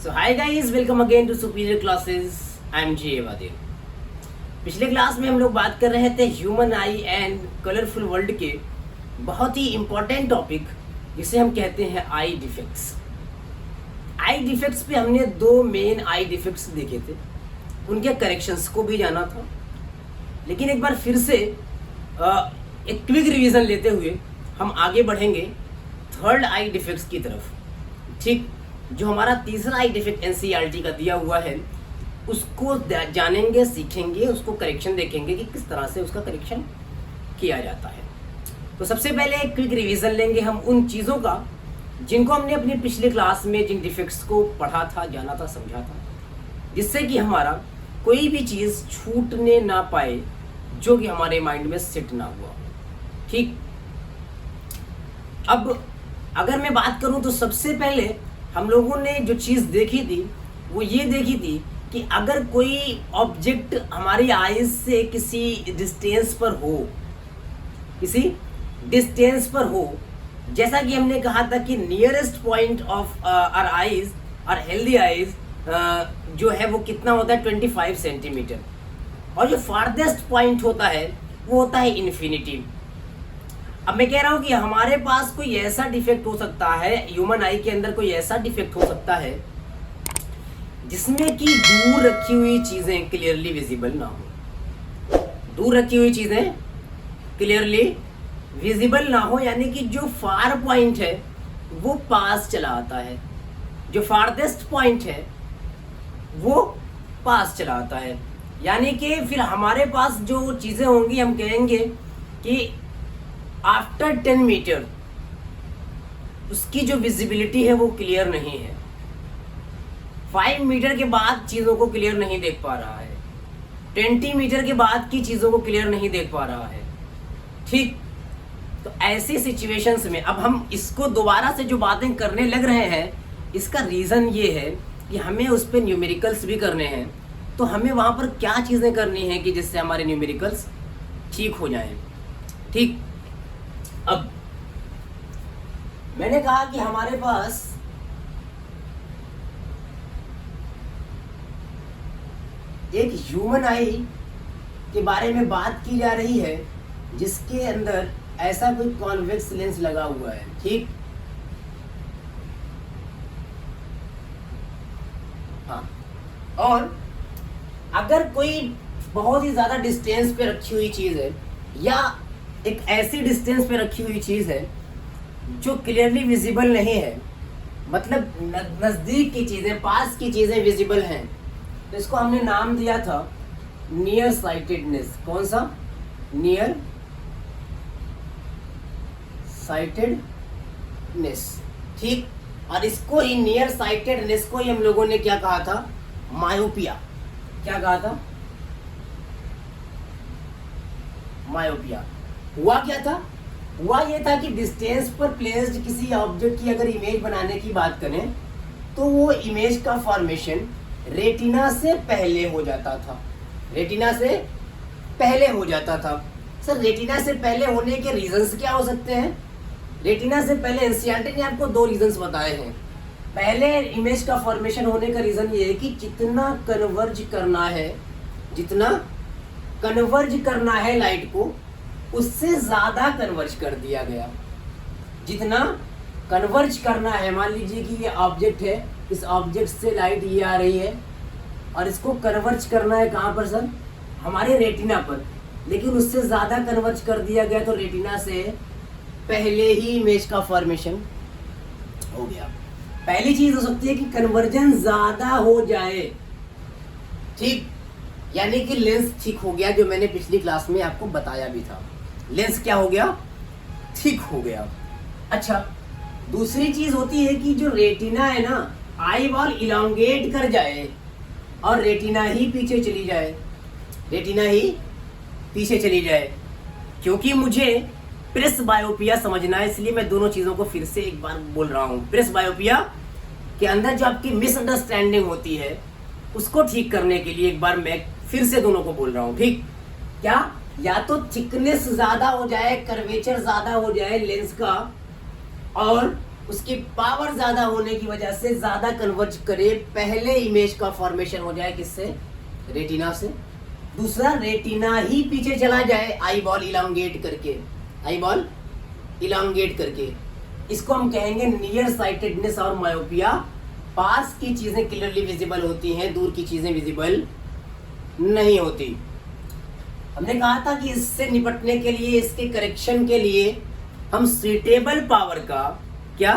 So hi guys, welcome again to superior classes. I am जी वादेव। पिछले class में हम लोग बात कर रहे थे human eye and colourful world के बहुत ही इंपॉर्टेंट टॉपिक जिसे हम कहते हैं आई डिफेक्ट्स। आई डिफेक्ट्स पे हमने दो मेन आई डिफेक्ट्स देखे थे, उनके करेक्शंस को भी जाना था। लेकिन एक बार फिर से एक क्विक रिवीजन लेते हुए हम आगे बढ़ेंगे थर्ड आई डिफेक्ट्स की तरफ। ठीक, जो हमारा तीसरा आई डिफेक्ट एनसीईआरटी का दिया हुआ है उसको जानेंगे, सीखेंगे, उसको करेक्शन देखेंगे कि किस तरह से उसका करेक्शन किया जाता है। तो सबसे पहले एक क्विक रिवीजन लेंगे हम उन चीज़ों का जिनको हमने अपनी पिछले क्लास में जिन डिफेक्ट्स को पढ़ा था, जाना था, समझा था, जिससे कि हमारा कोई भी चीज़ छूटने ना पाए जो कि हमारे माइंड में सेट ना हुआ। ठीक, अब अगर मैं बात करूं तो सबसे पहले हम लोगों ने जो चीज़ देखी थी वो ये देखी थी कि अगर कोई ऑब्जेक्ट हमारी आईज से किसी डिस्टेंस पर हो, जैसा कि हमने कहा था कि nearest point of our eyes और हेल्दी आईज जो है वो कितना होता है 25 सेंटीमीटर, और जो फार्देस्ट पॉइंट होता है वो होता है इन्फिनिटी। अब मैं कह रहा हूं कि हमारे पास कोई ऐसा डिफेक्ट हो सकता है, ह्यूमन आई के अंदर कोई ऐसा डिफेक्ट हो सकता है जिसमें कि दूर रखी हुई चीजें क्लियरली विजिबल ना हो। दूर रखी हुई चीजें क्लियरली विजिबल ना हो, यानी कि जो फार पॉइंट है वो पास चला आता है, जो फारदेस्ट पॉइंट है वो पास चला आता है। यानी कि फिर हमारे पास जो चीजें होंगी हम कहेंगे कि आफ्टर 10 मीटर उसकी जो विजिबिलिटी है वो क्लियर नहीं है। 5 मीटर के बाद चीज़ों को क्लियर नहीं देख पा रहा है, 20 मीटर के बाद की चीज़ों को क्लियर नहीं देख पा रहा है। ठीक, तो ऐसी सिचुएशंस में अब हम इसको दोबारा से जो बातें करने लग रहे हैं, इसका रीज़न ये है कि हमें उस पर न्यूमेरिकल्स भी करने हैं। तो हमें वहाँ पर क्या चीज़ें करनी है कि जिससे हमारे न्यूमेरिकल्स ठीक हो जाएं। ठीक, अब मैंने कहा कि हमारे पास एक ह्यूमन आई के बारे में बात की जा रही है जिसके अंदर ऐसा कोई कॉन्वेक्स लेंस लगा हुआ है। ठीक, हाँ, और अगर कोई बहुत ही ज्यादा डिस्टेंस पे रखी हुई चीज है या एक ऐसी डिस्टेंस पे रखी हुई चीज है जो क्लियरली विजिबल नहीं है, मतलब नजदीक की चीजें, पास की चीजें विजिबल हैं, तो इसको हमने नाम दिया था नियर साइटेडनेस। कौन सा? Near sightedness. ठीक, और इसको ही नियर साइटेडनेस को ही हम लोगों ने क्या कहा था? मायोपिया। क्या कहा था? मायोपिया। हुआ क्या था? हुआ ये था कि डिस्टेंस पर प्लेस्ड किसी ऑब्जेक्ट की अगर इमेज बनाने की बात करें तो वो इमेज का फॉर्मेशन रेटिना से पहले हो जाता था। रेटिना से पहले हो जाता था। सर, रेटिना से पहले होने के रीजंस क्या हो सकते हैं? रेटिना से पहले एनसीईआरटी ने आपको दो रीजंस बताए हैं। पहले इमेज का फॉर्मेशन होने का रीजन ये है कि जितना कन्वर्ज करना है लाइट को, उससे ज्यादा कन्वर्ज कर दिया गया। जितना कन्वर्ज करना है, मान लीजिए कि ये ऑब्जेक्ट है, इस ऑब्जेक्ट से लाइट ये आ रही है और इसको कन्वर्ज करना है कहाँ पर सर? हमारे रेटिना पर, लेकिन उससे ज्यादा कन्वर्ज कर दिया गया तो रेटिना से पहले ही इमेज का फॉर्मेशन हो गया। पहली चीज हो सकती है कि कन्वर्जन ज्यादा हो जाए। ठीक, यानी कि लेंस ठीक हो गया, जो मैंने पिछली क्लास में आपको बताया भी था। लेंस क्या हो गया? ठीक हो गया। अच्छा, दूसरी चीज होती है कि जो रेटिना है ना, आई बॉल इलांगेट कर जाए और रेटिना ही पीछे चली जाए। रेटिना ही पीछे चली जाए, क्योंकि मुझे प्रेस बायोपिया समझना है, इसलिए मैं दोनों चीजों को फिर से एक बार बोल रहा हूं। प्रेस बायोपिया के अंदर जो आपकी मिसअंडरस्टैंडिंग होती है उसको ठीक करने के लिए एक बार मैं फिर से दोनों को बोल रहा हूं। ठीक, क्या? या तो थिकनेस ज्यादा हो जाए, कर्वेचर ज्यादा हो जाए लेंस का, और उसकी पावर ज्यादा होने की वजह से ज्यादा कन्वर्ज करे, पहले इमेज का फॉर्मेशन हो जाए किससे, रेटिना से। दूसरा, रेटिना ही पीछे चला जाए आई बॉल इलांगेट करके, आई बॉल इलांगेट करके। इसको हम कहेंगे नियर साइटेडनेस और मायोपिया। पास की चीजें क्लियरली विजिबल होती हैं, दूर की चीजें विजिबल नहीं होती। हमने कहा था कि इससे निपटने के लिए, इसके करेक्शन के लिए हम सुइटेबल पावर का, क्या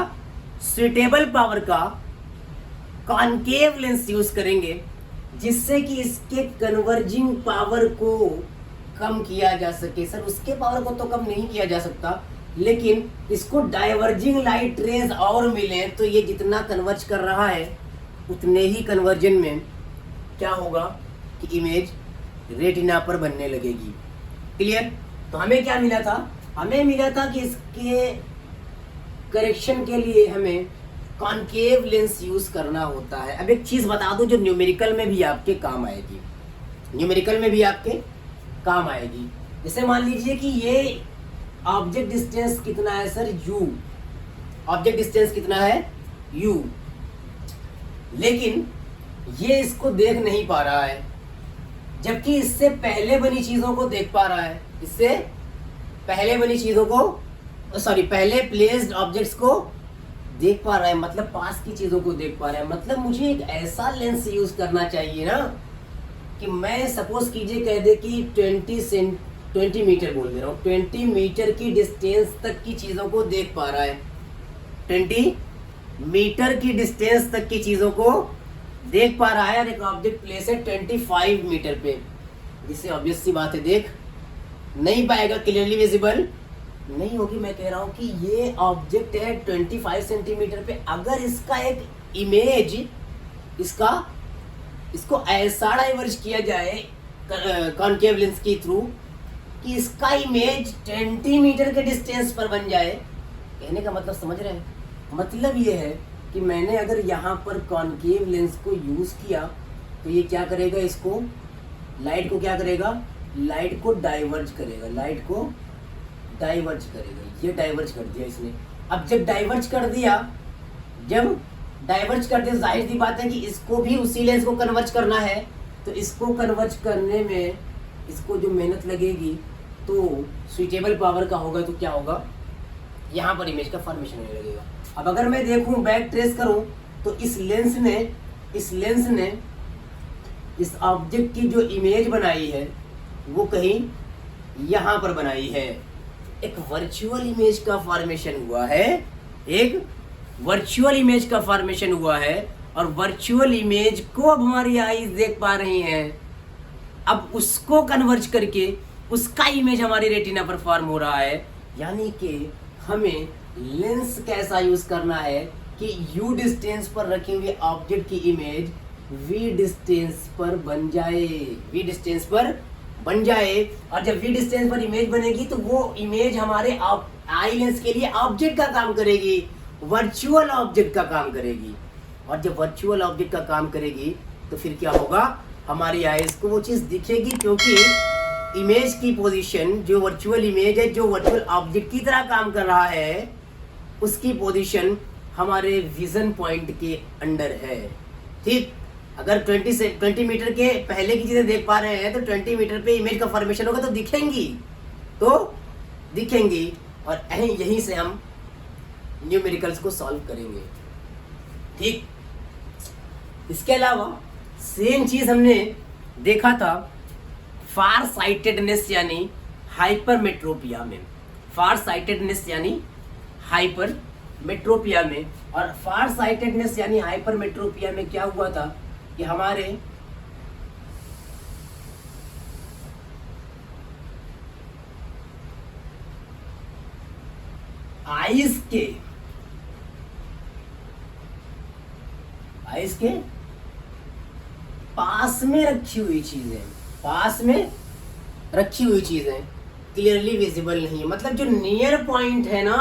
सुइटेबल पावर का कॉनकेव लेंस यूज करेंगे, जिससे कि इसके कन्वर्जिंग पावर को कम किया जा सके। सर उसके पावर को तो कम नहीं किया जा सकता, लेकिन इसको डाइवर्जिंग लाइट रेज और मिले तो ये जितना कन्वर्ज कर रहा है उतने ही कन्वर्जन में क्या होगा कि इमेज रेटिना पर बनने लगेगी। क्लियर? तो हमें क्या मिला था, हमें मिला था कि इसके करेक्शन के लिए हमें कॉनकेव लेंस यूज करना होता है। अब एक चीज बता दूं जो न्यूमेरिकल में भी आपके काम आएगी, न्यूमेरिकल में भी आपके काम आएगी। जैसे मान लीजिए कि ये ऑब्जेक्ट डिस्टेंस कितना है सर, u, ऑब्जेक्ट डिस्टेंस कितना है u, लेकिन ये इसको देख नहीं पा रहा है, जबकि इससे पहले बनी चीजों को देख पा रहा है, इससे पहले बनी चीजों को, सॉरी पहले प्लेस्ड ऑब्जेक्ट्स को देख पा रहा है, मतलब पास की चीजों को देख पा रहा है। मतलब मुझे एक ऐसा लेंस यूज करना चाहिए ना कि मैं सपोज कीजिए कह दे कि 20 मीटर बोल दे रहा हूँ, 20 मीटर की डिस्टेंस तक की चीजों को देख पा रहा है, 20 मीटर की डिस्टेंस तक की चीजों को देख पा रहा है, और एक ऑब्जेक्ट प्लेस है 25 मीटर पे, जिससे ऑब्वियस सी बात है देख नहीं पाएगा, क्लियरली विजिबल नहीं होगी। मैं कह रहा हूँ कि ये ऑब्जेक्ट है 25 सेंटीमीटर पे, अगर इसका एक इमेज, इसको ऐसा डाइवर्ज किया जाए कॉनकेव लेंस के थ्रू कि इसका इमेज 20 मीटर के डिस्टेंस पर बन जाए। कहने का मतलब समझ रहे हैं? मतलब ये है कि मैंने अगर यहाँ पर कॉनकेव लेंस को यूज किया तो ये क्या करेगा, इसको लाइट को क्या करेगा, लाइट को डाइवर्ज करेगा, लाइट को डाइवर्ज करेगा। ये डाइवर्ज कर दिया इसने। अब जब डाइवर्ज कर दिया, जाहिर सी बात है कि इसको भी उसी लेंस को कन्वर्ज करना है, तो इसको कन्वर्ज करने में इसको जो मेहनत लगेगी तो सुइटेबल पावर का होगा, तो क्या होगा, यहाँ पर इमेज का फॉर्मेशन होने लगेगा। अब अगर मैं देखूं, बैक ट्रेस करूं, तो इस लेंस ने इस ऑब्जेक्ट की जो इमेज बनाई है वो कहीं यहाँ पर बनाई है। एक वर्चुअल इमेज का फॉर्मेशन हुआ है, एक वर्चुअल इमेज का फॉर्मेशन हुआ है, और वर्चुअल इमेज को अब हमारी आईज देख पा रही हैं। अब उसको कन्वर्ज करके उसका इमेज हमारी रेटिना पर फॉर्म हो रहा है। यानी कि हमें लेंस कैसा यूज करना है कि u डिस्टेंस पर रखी हुई ऑब्जेक्ट की इमेज v डिस्टेंस पर बन जाए, v डिस्टेंस पर बन जाए। और जब v डिस्टेंस पर इमेज बनेगी तो वो इमेज हमारे आई लेंस के लिए ऑब्जेक्ट का काम करेगी, वर्चुअल ऑब्जेक्ट का काम करेगी। और जब वर्चुअल ऑब्जेक्ट का काम करेगी तो फिर क्या होगा, हमारी आईज को वो चीज दिखेगी, क्योंकि इमेज की पोजीशन, जो वर्चुअल इमेज है, जो वर्चुअल ऑब्जेक्ट की तरह काम कर रहा है, उसकी पोजीशन हमारे विजन पॉइंट के अंडर है। ठीक, अगर 20 मीटर के पहले की चीजें देख पा रहे हैं तो 20 मीटर पे इमेज का फॉर्मेशन होगा तो दिखेंगी, और यहीं से हम न्यूमेरिकल्स को सॉल्व करेंगे। ठीक, इसके अलावा सेम चीज हमने देखा था फार साइटेडनेस यानी हाइपरमेट्रोपिया में, फार साइटेडनेस यानी हाइपरमेट्रोपिया में। और फार साइटेडनेस यानी हाइपरमेट्रोपिया में क्या हुआ था कि हमारे आइज के पास में रखी हुई चीजें क्लियरली विजिबल नहीं है। मतलब जो नियर पॉइंट है ना,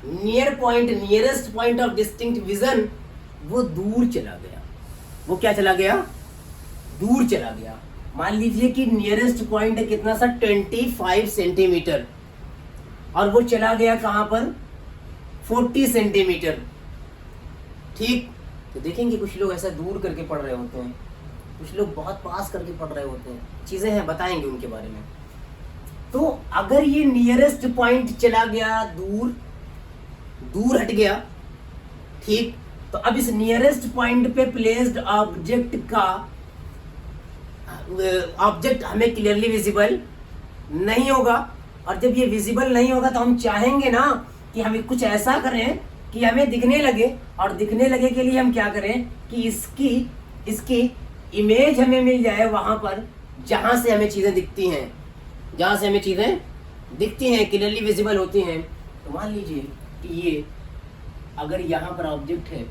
nearest point of distinct vision, वो दूर चला गया। वो क्या चला गया, दूर चला गया। मान लीजिए कि नियरेस्ट पॉइंट है कितना सा, 25 सेंटीमीटर, और वो चला गया कहां पर, 40 सेंटीमीटर। ठीक, तो देखेंगे कुछ लोग ऐसा दूर करके पढ़ रहे होते हैं, कुछ लोग बहुत पास करके पढ़ रहे होते हैं, चीजें हैं, बताएंगे उनके बारे में। तो अगर ये नियरेस्ट पॉइंट चला गया, दूर दूर हट गया, ठीक, तो अब इस नियरेस्ट पॉइंट पे प्लेस्ड ऑब्जेक्ट का ऑब्जेक्ट हमें क्लियरली विजिबल नहीं होगा। और जब ये विजिबल नहीं होगा तो हम चाहेंगे ना कि हमें कुछ ऐसा करें कि हमें दिखने लगे, और दिखने लगे के लिए हम क्या करें कि इसकी इमेज हमें मिल जाए वहां पर जहां से हमें चीजें दिखती हैं, जहां से हमें चीजें दिखती हैं, क्लियरली विजिबल होती हैं। तो मान लीजिए कि ये अगर यहाँ पर ऑब्जेक्ट है,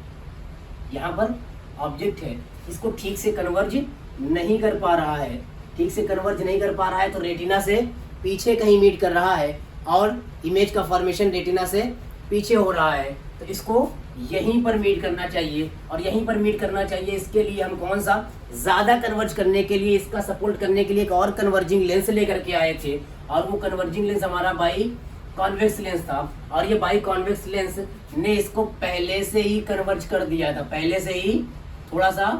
यहाँ पर ऑब्जेक्ट है, इसको ठीक से कन्वर्ज नहीं कर पा रहा है, ठीक से कन्वर्ज नहीं कर पा रहा है, तो रेटिना से पीछे कहीं मीट कर रहा है और इमेज का फॉर्मेशन रेटिना से पीछे हो रहा है, तो इसको यहीं पर मीट करना चाहिए। और यहीं पर मीट करना चाहिए, इसके लिए हम कौन सा ज़्यादा कन्वर्ज करने के लिए, इसका सपोर्ट करने के लिए एक और कन्वर्जिंग लेंस लेकर के आए थे, और वो कन्वर्जिंग लेंस हमारा बाई कॉन्वेक्स लेंस था। और ये बाई कॉन्वेक्स लेंस ने इसको पहले से ही कन्वर्ज कर दिया था, पहले से ही थोड़ा सा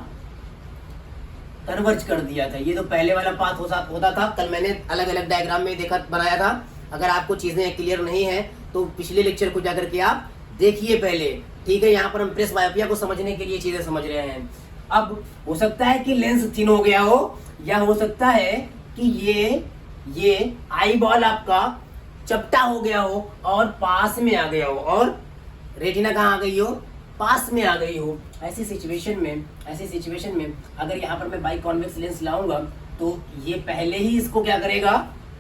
कन्वर्ज कर दिया था। ये तो पहले वाला पाथ होता था, कल मैंने अलग अलग डायग्राम में देखा, बनाया था। अगर आपको चीज़ें क्लियर नहीं है तो पिछले लेक्चर को जाकर के आप देखिए पहले, ठीक है। यहाँ पर हम प्रेस बायोपिया को समझने के लिए चीज़ें समझ रहे हैं। अब हो सकता है कि लेंस थिन हो गया हो, या हो सकता है कि ये आई बॉल आपका चपटा हो गया हो और पास में आ गया हो, और रेटिना कहाँ आ गई हो, पास में आ गई हो। ऐसी सिचुएशन में अगर यहाँ पर मैं बाई कॉन्वेक्स लेंस लाऊंगा तो ये पहले ही इसको क्या करेगा,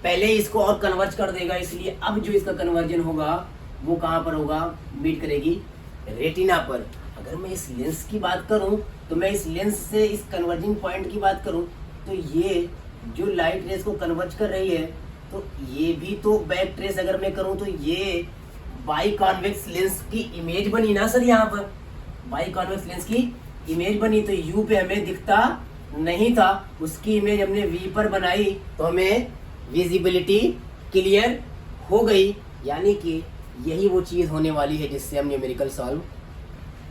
पहले ही इसको और कन्वर्ज कर देगा। इसलिए अब जो इसका कन्वर्जन होगा वो कहाँ पर होगा, मीट करेगी रेटिना पर। अगर मैं इस लेंस की बात करूं तो मैं इस लेंस से इस कन्वर्जिंग पॉइंट की बात करूं तो ये जो लाइट रेस को कन्वर्ज कर रही है, तो ये भी तो बैक ट्रेस अगर मैं करूं तो ये बाई कॉन्वेक्स लेंस की इमेज बनी ना सर। यहाँ पर बाई कॉन्वेक्स लेंस की इमेज बनी, तो यू पे हमें दिखता नहीं था, उसकी इमेज हमने वी पर बनाई तो हमें विजिबिलिटी क्लियर हो गई। यानी कि यही वो चीज़ होने वाली है जिससे हम न्यूमेरिकल सॉल्व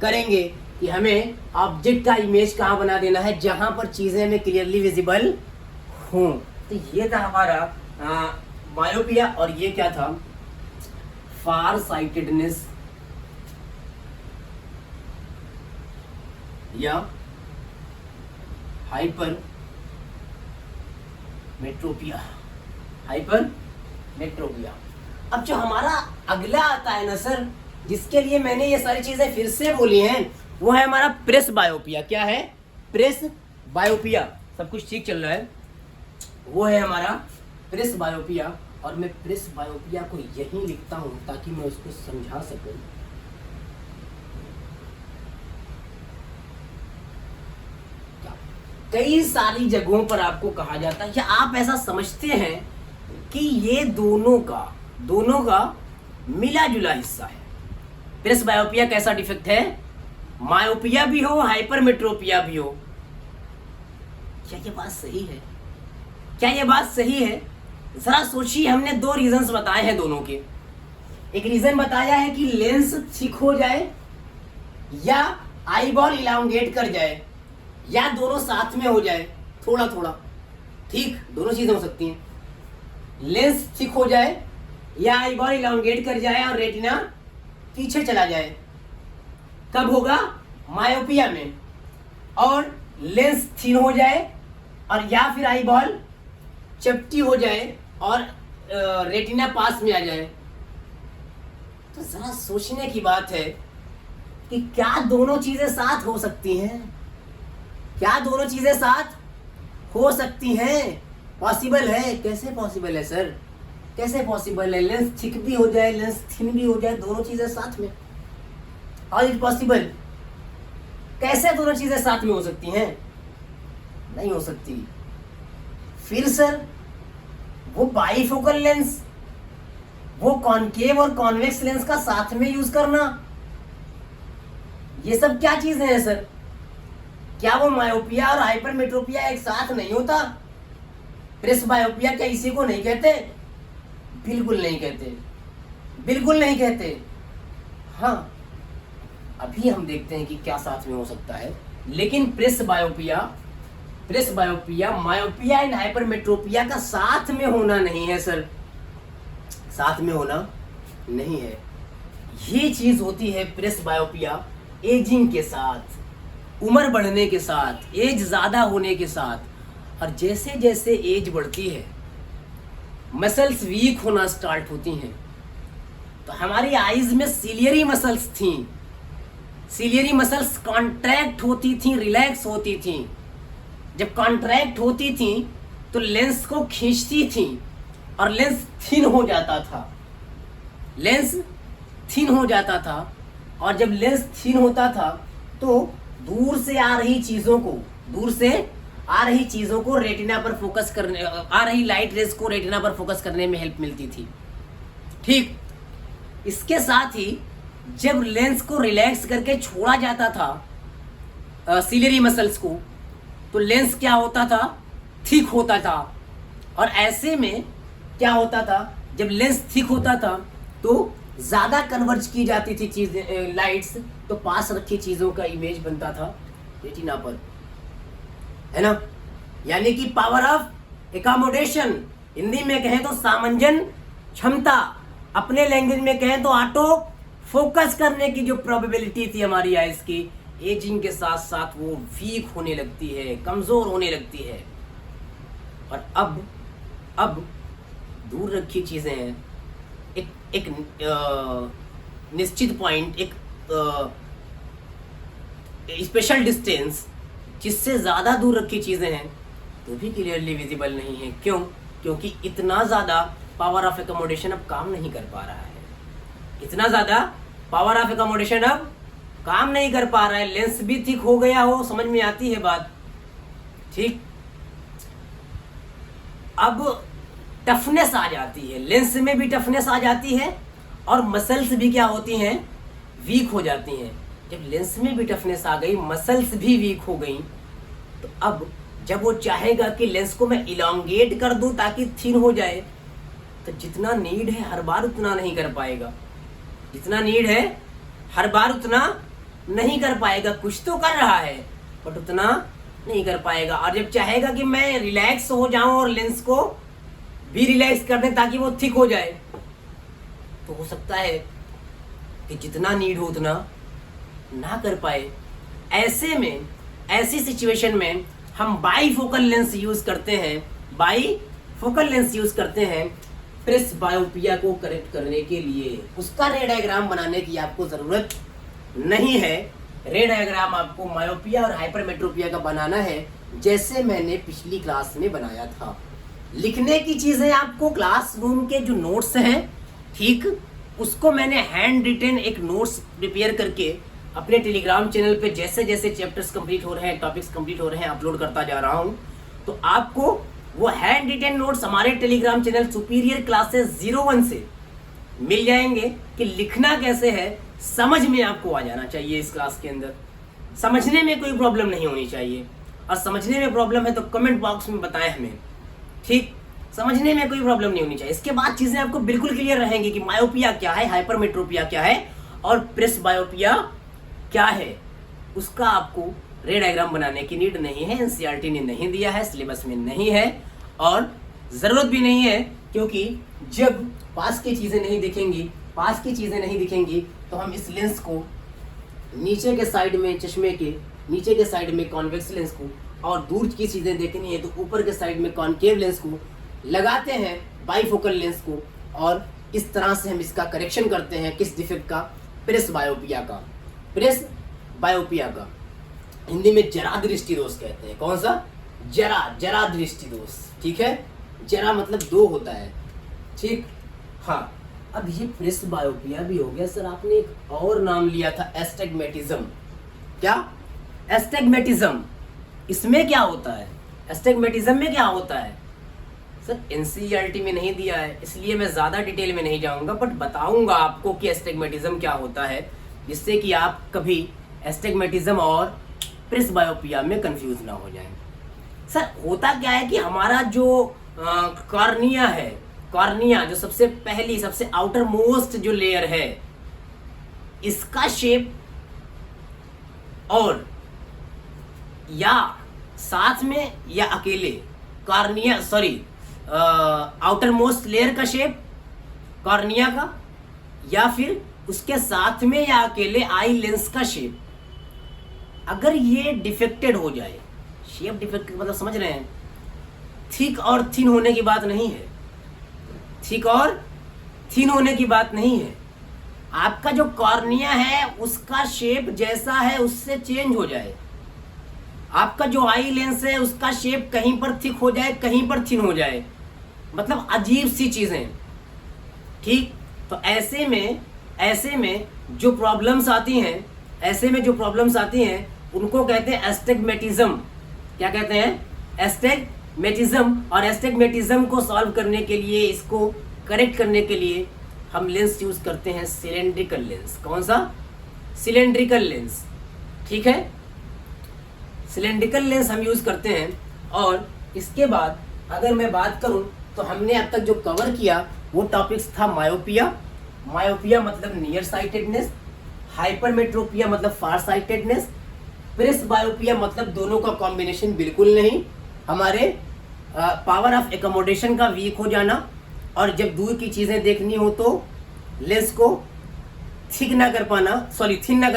करेंगे कि हमें ऑब्जेक्ट का इमेज कहाँ बना देना है, जहाँ पर चीज़ें हमें क्लियरली विजिबल हों। तो ये था हमारा मायोपिया, और ये क्या था, फार साइटेडनेस या हाइपर मेट्रोपिया। अब जो हमारा अगला आता है ना सर, जिसके लिए मैंने ये सारी चीजें फिर से बोली हैं, वो है हमारा प्रेस बायोपिया। क्या है, प्रेस बायोपिया। सब कुछ ठीक चल रहा है, वो है हमारा प्रेस बायोपिया। और मैं प्रेस बायोपिया को यहीं लिखता हूं ताकि मैं उसको समझा सकूं। कई सारी जगहों पर आपको कहा जाता है, या आप ऐसा समझते हैं कि ये दोनों का मिला जुला हिस्सा है। प्रेस बायोपिया कैसा डिफेक्ट है, मायोपिया भी हो, हाइपरमेट्रोपिया भी हो। क्या ये बात सही है, क्या ये बात सही है? जरा सोचिए, हमने दो रीजंस बताए हैं दोनों के। एक रीजन बताया है कि लेंस थिक हो जाए या आई बॉल इलांगेट कर जाए, या दोनों साथ में हो जाए थोड़ा थोड़ा। ठीक, दोनों चीजें हो सकती हैं। लेंस थिक हो जाए या आई बॉल इलांगेट कर जाए और रेटिना पीछे चला जाए। कब होगा, मायोपिया में। और लेंस थिन हो जाए और या फिर आई बॉल चपटी हो जाए और रेटिना पास में आ जाए। तो जरा सोचने की बात है कि क्या दोनों चीजें साथ हो सकती हैं? क्या दोनों चीजें साथ हो सकती हैं? पॉसिबल है? कैसे पॉसिबल है सर, कैसे पॉसिबल है? लेंस थिक भी हो जाए, लेंस थिन भी हो जाए, दोनों चीजें साथ में। How is possible? कैसे दोनों चीजें साथ में हो सकती हैं? नहीं हो सकती। फिर सर वो बाईफोकल लेंस, वो कॉनकेव और कॉन्वेक्स लेंस का साथ में यूज करना, ये सब क्या चीजें हैं सर? क्या वो मायोपिया और हाइपरमेट्रोपिया एक साथ नहीं होता? प्रेस बायोपिया क्या इसी को नहीं कहते? बिल्कुल नहीं कहते, बिल्कुल नहीं कहते। हाँ, अभी हम देखते हैं कि क्या साथ में हो सकता है। लेकिन प्रेसबायोपिया मायोपिया एंड हाइपरमेट्रोपिया का साथ में होना नहीं है सर, साथ में होना नहीं है। ये चीज होती है प्रेसबायोपिया एजिंग के साथ, उम्र बढ़ने के साथ, एज ज़्यादा होने के साथ। और जैसे जैसे एज बढ़ती है मसल्स वीक होना स्टार्ट होती हैं। तो हमारी आईज में सिलियरी मसल्स थी, सिलियरी मसल्स कॉन्ट्रैक्ट होती थी, रिलैक्स होती थी। जब कॉन्ट्रैक्ट होती थी तो लेंस को खींचती थी और लेंस थिन हो जाता था, लेंस थिन हो जाता था। और जब लेंस थिन होता था तो दूर से आ रही चीज़ों को रेटिना पर फोकस करने, आ रही लाइट रेज को रेटिना पर फोकस करने में हेल्प मिलती थी। ठीक, इसके साथ ही जब लेंस को रिलैक्स करके छोड़ा जाता था सिलियरी मसल्स को, तो लेंस क्या होता था, थिक होता था। और ऐसे में क्या होता था, जब लेंस थिक होता था तो ज़्यादा कन्वर्ज की जाती थी चीज़ें, लाइट्स, तो पास रखी चीज़ों का इमेज बनता था रेटिना पर, है ना। यानी कि पावर ऑफ एकोमोडेशन, हिंदी में कहें तो सामंजन क्षमता, अपने लैंग्वेज में कहें तो ऑटो फोकस करने की जो प्रोबेबिलिटी थी हमारी आइज की, एजिंग के साथ साथ वो वीक होने लगती है, कमज़ोर होने लगती है। और अब दूर रखी चीज़ें हैं, एक निश्चित पॉइंट, एक स्पेशल डिस्टेंस, जिससे ज़्यादा दूर रखी चीज़ें हैं तो भी क्लियरली विजिबल नहीं है। क्यों? क्योंकि इतना ज़्यादा पावर ऑफ एकोमोडेशन अब काम नहीं कर पा रहा है, इतना ज़्यादा पावर ऑफ एकोमोडेशन अब काम नहीं कर पा रहा है। लेंस भी थिक हो गया हो, समझ में आती है बात, ठीक। अब टफनेस आ जाती है, लेंस में भी टफनेस आ जाती है और मसल्स भी क्या होती हैं, वीक हो जाती हैं। जब लेंस में भी टफनेस आ गई, मसल्स भी वीक हो गई, तो अब जब वो चाहेगा कि लेंस को मैं इलांगेट कर दूं ताकि थिन हो जाए, तो जितना नीड है हर बार उतना नहीं कर पाएगा, जितना नीड है हर बार उतना नहीं कर पाएगा। कुछ तो कर रहा है बट उतना नहीं कर पाएगा। और जब चाहेगा कि मैं रिलैक्स हो जाऊं और लेंस को भी रिलैक्स कर दें ताकि वो थिक हो जाए, तो हो सकता है कि जितना नीड हो उतना ना कर पाए। ऐसे में, ऐसी सिचुएशन में हम बाईफोकल लेंस यूज करते हैं, बाईफोकल लेंस यूज करते हैं प्रेसबायोपिया को करेक्ट करने के लिए। उसका रे डायग्राम बनाने की आपको जरूरत नहीं है। रे डायग्राम आपको मायोपिया और हाइपरमेट्रोपिया का बनाना है, जैसे मैंने पिछली क्लास में बनाया था। लिखने की चीजें आपको क्लासरूम के जो नोट्स हैं, ठीक, उसको मैंने हैंड रिटन एक नोट्स प्रिपेयर करके अपने टेलीग्राम चैनल पे जैसे जैसे चैप्टर्स कंप्लीट हो रहे हैं, टॉपिक्स कंप्लीट हो रहे हैं, अपलोड करता जा रहा हूं। तो आपको वो हैंड रिटन नोट्स हमारे टेलीग्राम चैनल सुपीरियर क्लासेस 01 से मिल जाएंगे कि लिखना कैसे है, समझ में आपको आ जाना चाहिए। इस क्लास के अंदर समझने में कोई प्रॉब्लम नहीं होनी चाहिए, और समझने में प्रॉब्लम है तो कमेंट बॉक्स में बताएं हमें, ठीक। समझने में कोई प्रॉब्लम नहीं होनी चाहिए। इसके बाद चीजें आपको बिल्कुल क्लियर रहेंगी कि मायोपिया क्या है, हाइपरमेट्रोपिया क्या है और प्रेसबायोपिया क्या है। उसका आपको रे डायग्राम बनाने की नीड नहीं है, एनसीईआरटी ने नहीं दिया है, सिलेबस में नहीं है और ज़रूरत भी नहीं है। क्योंकि जब पास की चीज़ें नहीं दिखेंगी तो हम इस लेंस को नीचे के साइड में, चश्मे के नीचे के साइड में कॉन्वेक्स लेंस को, और दूर की चीज़ें देखनी है तो ऊपर के साइड में कॉनकेव लेंस को लगाते हैं, बाईफोकल लेंस को, और इस तरह से हम इसका करेक्शन करते हैं। किस डिफेक्ट का? प्रेसबायोपिया का। प्रेसबायोपिया का हिंदी में जरा दृष्टि दोष कहते हैं। कौन सा? जरा दृष्टि दोष, ठीक है। जरा मतलब दो होता है, ठीक। हाँ, अब ये प्रेसबायोपिया भी हो गया सर। आपने एक और नाम लिया था, एस्टिग्मेटिज्म। क्या? एस्टिग्मेटिज्म। इसमें क्या होता है? एस्टिग्मेटिज्म में क्या होता है सर? एनसीईआरटी में नहीं दिया है, इसलिए मैं ज़्यादा डिटेल में नहीं जाऊंगा, बट बताऊंगा आपको कि एस्टिग्मेटिज्म क्या होता है, जिससे कि आप कभी एस्टिग्मेटिज्म और प्रेसबायोपिया में कंफ्यूज ना हो जाएं। सर होता क्या है कि हमारा जो कॉर्निया है, कॉर्निया जो सबसे पहली, सबसे आउटर मोस्ट जो लेयर है, इसका शेप और या साथ में या अकेले कॉर्निया आउटर मोस्ट लेयर का शेप कॉर्निया का, या फिर उसके साथ में या अकेले आई लेंस का शेप, अगर ये डिफेक्टेड हो जाए, शेप डिफेक्टेड मतलब समझ रहे हैं, थिक और थिन होने की बात नहीं है, थिक और थिन होने की बात नहीं है, आपका जो कॉर्निया है उसका शेप जैसा है उससे चेंज हो जाए, आपका जो आई लेंस है उसका शेप कहीं पर थिक हो जाए कहीं पर थिन हो जाए, मतलब अजीब सी चीजें, ठीक। तो ऐसे में जो प्रॉब्लम्स आती हैं, उनको कहते हैं एस्टिग्मेटिज्म। क्या कहते हैं? एस्टिग्मेटिज्म। और एस्टिग्मेटिज्म को सॉल्व करने के लिए, इसको करेक्ट करने के लिए हम लेंस यूज करते हैं सिलेंड्रिकल लेंस। कौन सा? सिलेंड्रिकल लेंस, ठीक है। सिलेंड्रिकल लेंस हम यूज करते हैं। और इसके बाद अगर मैं बात करूं तो हमने अब तक जो कवर किया वो टॉपिक्स था मायोपिया मतलब नियर साइटेडनेस, हाइपरमेट्रोपिया मतलब फार साइटेडनेस, प्रेसबायोपिया मतलब दोनों का कॉम्बिनेशन बिल्कुल नहीं, हमारे पावर ऑफ एकोमोडेशन का वीक हो जाना, और जब दूर की चीजें देखनी हो तो लेंस को थिन ना कर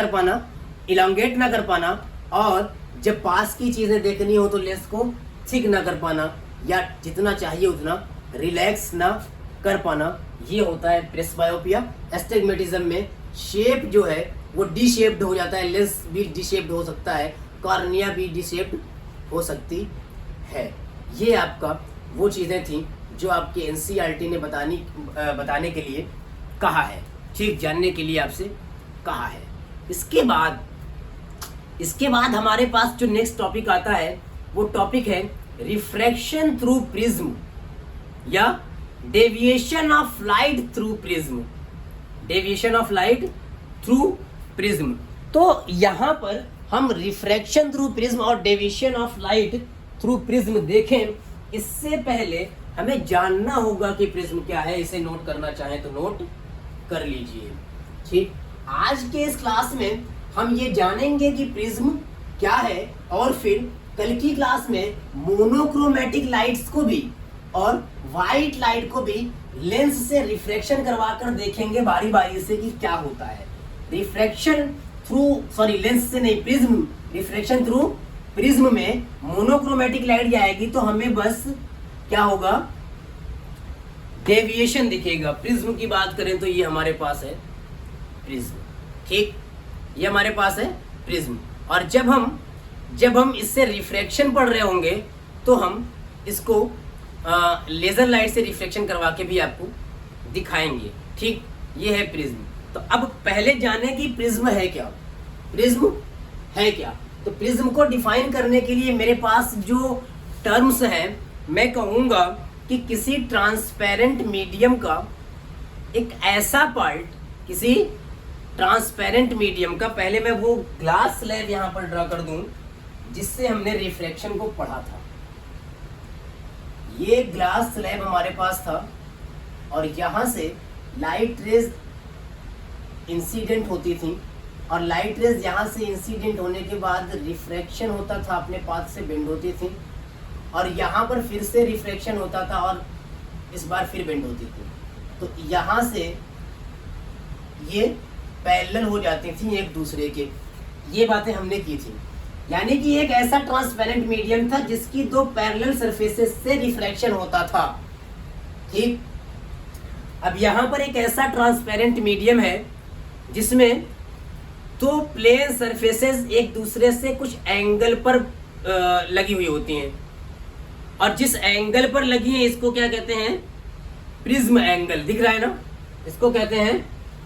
पाना, इलांगेट ना कर पाना, और जब पास की चीजें देखनी हो तो लेंस को थिक ना कर पाना, या जितना चाहिए उतना रिलैक्स ना कर पाना, ये होता है प्रेसबायोपिया। एस्टिग्मेटिज्म में शेप जो है वो डी शेप्ड हो जाता है, लेंस भी डी शेप्ड हो सकता है, कॉर्निया भी डी शेप्ड हो सकती है। ये आपका वो चीज़ें थी जो आपके एनसीईआरटी ने बताने के लिए कहा है, ठीक, जानने के लिए आपसे कहा है। इसके बाद हमारे पास जो नेक्स्ट टॉपिक आता है वो टॉपिक है रिफ्रैक्शन थ्रू प्रिज्म या deviation of light through prism. तो यहाँ पर हम रिफ्रैक्शन थ्रू प्रिज्म और deviation of light through prism देखें, इससे पहले हमें जानना होगा कि प्रिज्म क्या है। इसे नोट करना चाहें तो नोट कर लीजिए, ठीक। आज के इस क्लास में हम ये जानेंगे कि प्रिज्म क्या है, और फिर कल की क्लास में मोनोक्रोमेटिक लाइट्स को भी और व्हाइट लाइट को भी लेंस से रिफ्रैक्शन करवाकर देखेंगे बारी बारी से कि क्या होता है। लेंस से नहीं, प्रिज्म, रिफ्रैक्शन थ्रू प्रिज्म में मोनोक्रोमेटिक लाइट जाएगी तो हमें बस क्या होगा, डेविएशन दिखेगा। प्रिज्म की बात करें तो ये हमारे पास है प्रिज्म, ठीक, ये हमारे पास है प्रिज्म। और जब हम इससे रिफ्रैक्शन पढ़ रहे होंगे तो हम इसको लेजर लाइट से रिफ्लेक्शन करवा के भी आपको दिखाएंगे, ठीक। ये है प्रिज्म। तो अब पहले जाने कि प्रिज्म है क्या। तो प्रिज्म को डिफाइन करने के लिए मेरे पास जो टर्म्स हैं, मैं कहूँगा कि किसी ट्रांसपेरेंट मीडियम का एक ऐसा पार्ट, किसी ट्रांसपेरेंट मीडियम का, पहले मैं वो ग्लास स्लैब यहाँ पर ड्रा कर दूं जिससे हमने रिफ्लेक्शन को पढ़ा था। ये ग्लास स्लैब हमारे पास था और यहाँ से लाइट रेज इंसिडेंट होती थी, और लाइट रेज यहाँ से इंसिडेंट होने के बाद रिफ्रैक्शन होता था, अपने पाथ से बेंड होती थी, और यहाँ पर फिर से रिफ्रैक्शन होता था और इस बार फिर बेंड होती थी। तो यहाँ से ये पैरेलल हो जाती थी एक दूसरे के। ये बातें हमने की थी, यानी कि एक ऐसा ट्रांसपेरेंट मीडियम था जिसकी दो पैरेलल सरफेसेस से रिफ्रैक्शन होता था, ठीक। अब यहाँ पर एक ऐसा ट्रांसपेरेंट मीडियम है जिसमें दो प्लेन सरफेसेस एक दूसरे से कुछ एंगल पर लगी हुई होती हैं, और जिस एंगल पर लगी है इसको क्या कहते हैं, प्रिज्म एंगल। दिख रहा है ना, इसको कहते हैं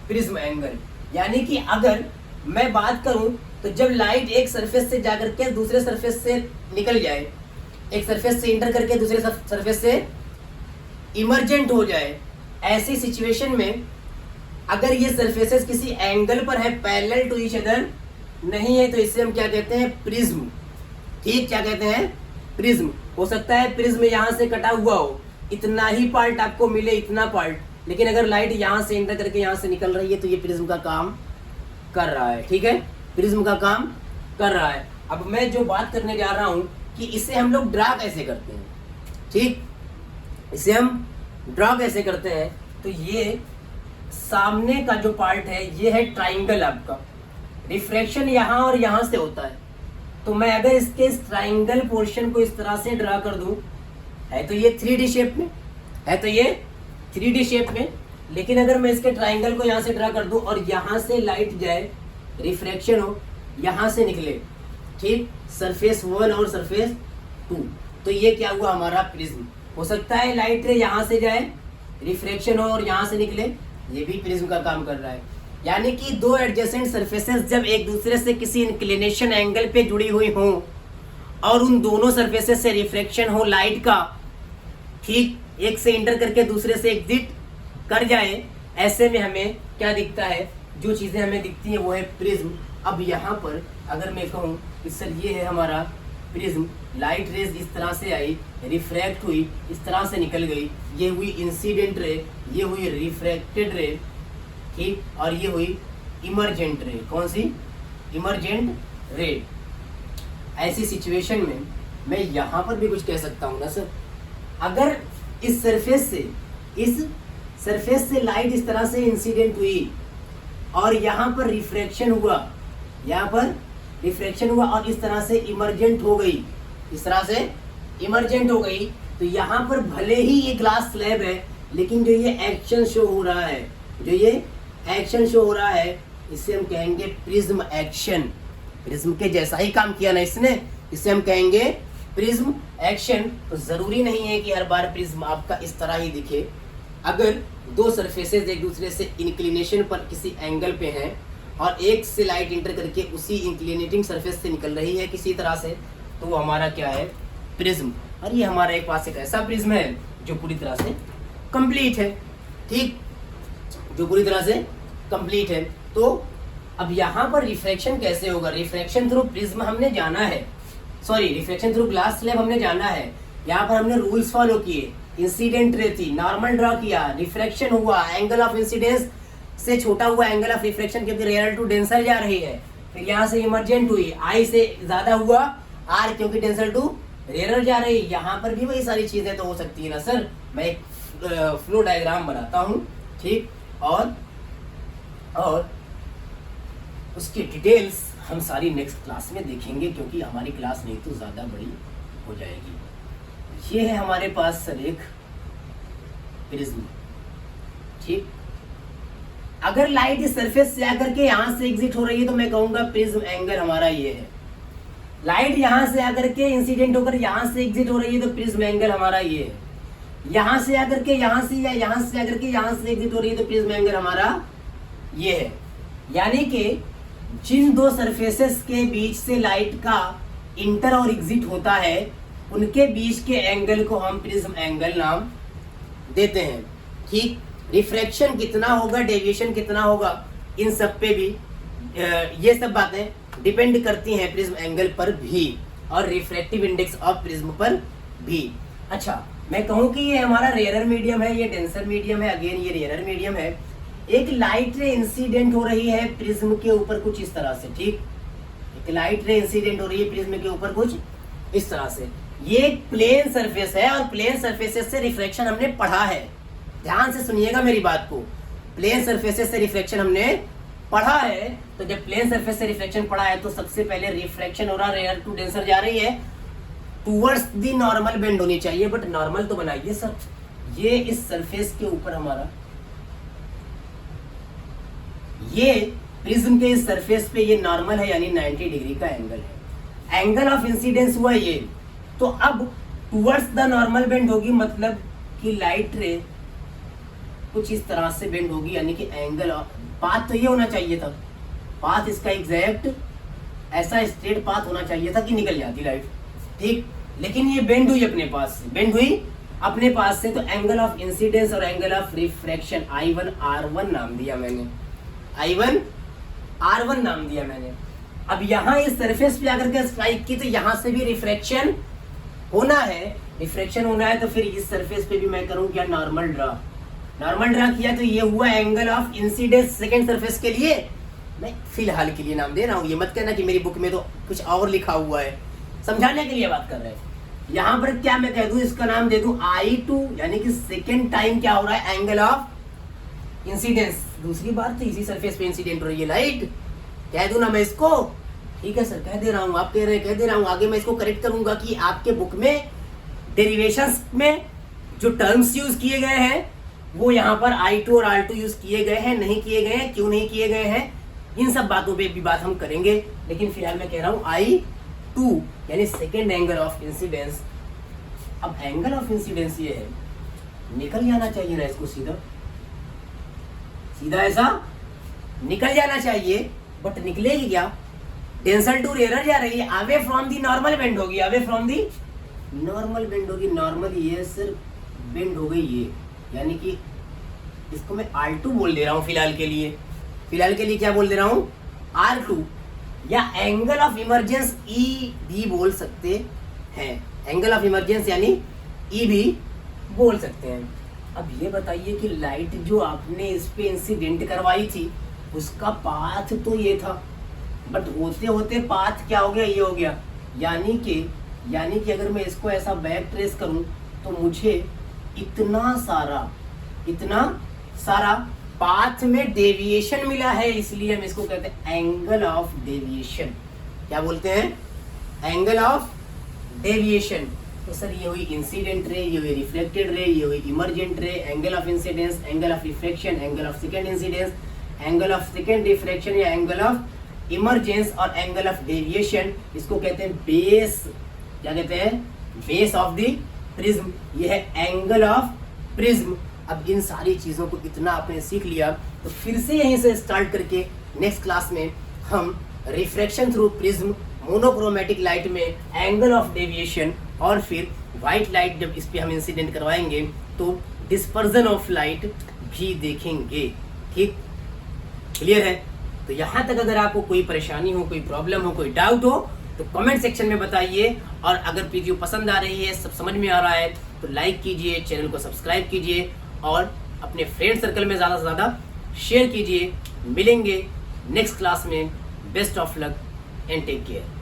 प्रिज्म एंगल। यानी कि अगर मैं बात करूं तो जब लाइट एक सरफेस से जाकर के दूसरे सरफेस से निकल जाए, एक सरफेस से इंटर करके दूसरे सरफेस से इमर्जेंट हो जाए, ऐसी सिचुएशन में अगर ये सरफेसेस किसी एंगल पर है, पैरेलल टू ईच अदर नहीं है, तो इसे हम क्या कहते हैं, प्रिज्म, ठीक। क्या कहते हैं, प्रिज्म। हो सकता है प्रिज्म यहाँ से कटा हुआ हो, इतना ही पार्ट आपको मिले, इतना पार्ट, लेकिन अगर लाइट यहाँ से इंटर करके यहाँ से निकल रही है तो ये प्रिज्म का काम कर रहा है, ठीक है, प्रिज्म का काम कर रहा है। अब मैं जो बात करने जा रहा हूं कि इसे हम लोग ड्रा कैसे करते हैं, ठीक, इसे हम ड्रा कैसे करते हैं। तो ये सामने का जो पार्ट है ये है ट्राइंगल, आपका रिफ्रैक्शन यहाँ और यहाँ से होता है। तो मैं अगर इसके इस ट्राइंगल पोर्शन को इस तरह से ड्रा कर दूं, है तो ये 3D शेप में, है तो ये 3D शेप में, लेकिन अगर मैं इसके ट्राइंगल को यहाँ से ड्रा कर दूं और यहाँ से लाइट जाए, रिफ्रैक्शन हो, यहाँ से निकले, ठीक, सरफेस 1 और सरफेस 2, तो ये क्या हुआ, हमारा प्रिज्म। हो सकता है लाइट रे यहाँ से जाए, रिफ्रैक्शन हो और यहाँ से निकले, ये भी प्रिज्म का काम कर रहा है। यानी कि दो एडजेसेंट सरफेसेस जब एक दूसरे से किसी इंक्लिनेशन एंगल पे जुड़ी हुई हों और उन दोनों सरफेसेस से रिफ्रैक्शन हो लाइट का, ठीक, एक से इंटर करके दूसरे से एग्जिट कर जाए, ऐसे में हमें क्या दिखता है, जो चीजें हमें दिखती हैं वो है प्रिज्म। अब यहाँ पर अगर मैं कहूँ कि सर ये है हमारा प्रिज्म, लाइट रेज इस तरह से आई, रिफ्रैक्ट हुई, इस तरह से निकल गई, ये हुई इंसिडेंट रे, ये हुई रिफ्रैक्टेड रे, ठीक, और ये हुई इमर्जेंट रे। कौन सी, इमर्जेंट रे। ऐसी सिचुएशन में मैं यहाँ पर भी कुछ कह सकता हूँ ना सर, अगर इस सरफेस से लाइट इस तरह से इंसिडेंट हुई और यहाँ पर रिफ्रैक्शन हुआ, यहाँ पर रिफ्रैक्शन हुआ और इस तरह से इमर्जेंट हो गई, इस तरह से इमर्जेंट हो गई, तो यहाँ पर भले ही ये ग्लास स्लैब है, लेकिन जो ये एक्शन शो हो रहा है, जो ये एक्शन शो हो रहा है, इसे हम कहेंगे प्रिज्म एक्शन। प्रिज्म के जैसा ही काम किया ना इसने, इसे हम कहेंगे प्रिज्म एक्शन। तो जरूरी नहीं है कि हर बार प्रिज्म आपका इस तरह ही दिखे। अगर दो सरफेसेस एक दूसरे से इंक्लिनेशन पर किसी एंगल पे हैं और एक से लाइट इंटर करके उसी इंक्लिनेटिंग सरफेस से निकल रही है किसी तरह से, तो वो हमारा क्या है, प्रिज्म। और ये हमारा एक पास एक ऐसा प्रिज्म है जो पूरी तरह से कंप्लीट है, ठीक, जो पूरी तरह से कंप्लीट है। तो अब यहाँ पर रिफ्रैक्शन कैसे होगा, रिफ्रैक्शन थ्रू प्रिज्म हमने जाना है, sorry refraction through glass slab हमने जाना है। यहाँ पर हमने रूल्स फॉलो किए, इंसिडेंट रे थी, नॉर्मल ड्रॉ किया, रिफ्रैक्शन हुआ, एंगल ऑफ इंसिडेंस से छोटा हुआ एंगल ऑफ रिफ्रैक्शन क्योंकि रेयर टू डेंसर जा रही है, फिर यहाँ से इमर्जेंट हुई, आई से ज्यादा हुआ आर क्योंकि डेंसर टू रेयर जा रही है। यहाँ पर भी वही सारी चीजें तो हो सकती है ना सर। मैं एक फ्लो डायग्राम बनाता हूँ, ठीक, और उसकी डिटेल्स हम सारी नेक्स्ट क्लास में देखेंगे क्योंकि हमारी क्लास नहीं तो ज़्यादा बड़ी हो जाएगी। ये है हमारे पास सर एक प्रिज्म, ठीक। अगर लाइट इस सरफेस से आकर के यहाँ से एग्जिट हो रही है तो मैं कहूँगा प्रिज्म एंगल हमारा ये है। लाइट यहाँ से आकर के इंसिडेंट होकर यहाँ से एग्जिट हो रही है तो प्रिज्म एंगल हमारा ये है। यहाँ से आकर के यहाँ से या यहाँ से आकर के यहाँ से एग्जिट हो रही है तो प्रिज्म एंगल हमारा ये है। यानी कि जिन दो सरफेसेस के बीच से लाइट का इंटर और एग्जिट होता है उनके बीच के एंगल को हम प्रिज्म एंगल नाम देते हैं, ठीक। रिफ्रैक्शन कितना होगा, डेविएशन कितना होगा, इन सब पे भी ये सब बातें डिपेंड करती हैं प्रिज्म एंगल पर भी और रिफ्रैक्टिव इंडेक्स ऑफ प्रिज्म पर भी। अच्छा, मैं कहूँ कि ये हमारा रेयर मीडियम है, ये डेंसर मीडियम है, अगेन ये रेयर मीडियम है। एक लाइट रे इंसिडेंट हो रही है प्रिज्म के ऊपर कुछ इस तरह से, ठीक, एक लाइट रे इंसिडेंट हो रही है प्रिज्म के ऊपर कुछ इस तरह से। ये एक प्लेन सरफेस है और प्लेन सरफेसेस से रिफ्रैक्शन हमने पढ़ा है, ध्यान से सुनिएगा मेरी बात को। प्लेन सरफेसेस से रिफ्रैक्शन हमने पढ़ा है, तो जब प्लेन सरफेस से रिफ्रैक्शन पढ़ा है तो सबसे पहले रिफ्रैक्शन हो रहा, रेयर टू डेंसर जा रही है, टूवर्ड्स दी नॉर्मल बेंड होनी चाहिए, बट नॉर्मल तो बनाइए सर। ये इस सरफेस के ऊपर हमारा ये प्रिज्म के इस सरफेस पे ये नॉर्मल है यानी 90 डिग्री का एंगल है। एंगल ऑफ इंसिडेंस हुआ ये, तो अब टुवर्ड्स द नॉर्मल बेंड होगी, मतलब कि लाइट रे कुछ इस तरह से बेंड होगी, यानी कि एंगल ऑफ पाथ तो ये होना चाहिए था, पाथ इसका एग्जैक्ट ऐसा स्ट्रेट पाथ होना चाहिए था कि निकल जाती लाइट, ठीक। लेकिन ये बेंड हुई अपने पास से, बेंड हुई अपने पास से, तो एंगल ऑफ इंसिडेंस और angle of refraction I1 R1 नाम दिया मैंने, I1 R1 नाम दिया मैंने। अब यहाँ इस सरफेस पे आकर के स्ट्राइक की तो यहाँ से भी रिफ्रैक्शन होना है, रिफ्रैक्शन होना है तो फिर इस सरफेस पे भी मैं करूँ क्या, नॉर्मल ड्रा। नॉर्मल ड्रा किया तो ये हुआ angle of incidence second surface के लिए, मैं फिलहाल के लिए नाम दे रहा हूँ, ये मत कहना कि मेरी बुक में तो कुछ और लिखा हुआ है, समझाने के लिए बात कर रहे हैं। यहाँ पर क्या मैं कह दूं, इसका नाम दे दूं I2, यानी कि सेकेंड टाइम क्या हो रहा है, एंगल ऑफ इंसिडेंस। दूसरी बार तो इसी सरफेस पे इंसिडेंट हो रही है लाइट, कह दूं ना मैं इसको? ठीक है सर, कह दे रहा हूँ, आप कह रहे हैं कह दे रहा हूँ, आगे मैं इसको करेक्ट करूंगा कि आपके बुक में डेरिवेशंस में जो टर्म्स यूज किए गए हैं वो यहाँ पर I2 और R2 यूज किए गए हैं, नहीं किए गए हैं, क्यों नहीं किए गए हैं, इन सब बातों पे भी बात हम करेंगे। लेकिन फिलहाल मैं कह रहा हूँ I2 यानी सेकेंड एंगल ऑफ इंसिडेंस। अब एंगल ऑफ इंसिडेंस ये है, निकल जाना चाहिए ना इसको, सीधा सीधा ऐसा निकल जाना चाहिए, बट निकलेगी क्या? टेंसल टू एरर जा रही है, away from the normal bend होगी, away from the normal bend होगी। नॉर्मल ये सिर्फ बेंड हो गई ये, यानी कि इसको मैं R2 बोल दे रहा हूँ फिलहाल के लिए। फिलहाल के लिए क्या बोल दे रहा हूँ, R2, या एंगल ऑफ इमरजेंस E भी बोल सकते हैं, एंगल ऑफ इमरजेंस यानी E भी बोल सकते हैं। अब ये बताइए कि लाइट जो आपने इस पे इंसिडेंट करवाई थी उसका पाथ तो ये था, बट होते होते पाथ क्या हो गया, ये हो गया। यानी कि अगर मैं इसको ऐसा बैक ट्रेस करूं तो मुझे इतना सारा पाथ में डेविएशन मिला है, इसलिए हम इसको कहते हैं एंगल ऑफ डेविएशन। क्या बोलते हैं, एंगल ऑफ डेविएशन। तो सर ये हुई इंसिडेंट रे, ये हुई रिफ्लेक्टेड रे, ये हुई इमर्जेंट रे, angle of incidence, angle of reflection, angle of second incidence, angle of second reflection या एंगल ऑफ इमरजेंस और एंगल ऑफ डेविएशन। इसको कहते हैं बेस, क्या कहते हैं, बेस ऑफ द प्रिज्म। ये है एंगल ऑफ प्रिज्म। अब इन सारी चीज़ों को इतना आपने सीख लिया, तो फिर से यहीं से स्टार्ट करके नेक्स्ट क्लास में हम refraction through prism, monochromatic light में एंगल ऑफ डेविएशन, और फिर वाइट लाइट जब इस पे हम इंसिडेंट करवाएंगे तो डिस्पर्जन ऑफ लाइट भी देखेंगे। ठीक, क्लियर है? तो यहाँ तक अगर आपको कोई परेशानी हो, कोई प्रॉब्लम हो, कोई डाउट हो तो कमेंट सेक्शन में बताइए। और अगर वीडियो पसंद आ रही है, सब समझ में आ रहा है तो लाइक कीजिए, चैनल को सब्सक्राइब कीजिए और अपने फ्रेंड सर्कल में ज़्यादा से ज़्यादा शेयर कीजिए। मिलेंगे नेक्स्ट क्लास में। Best of luck and take care.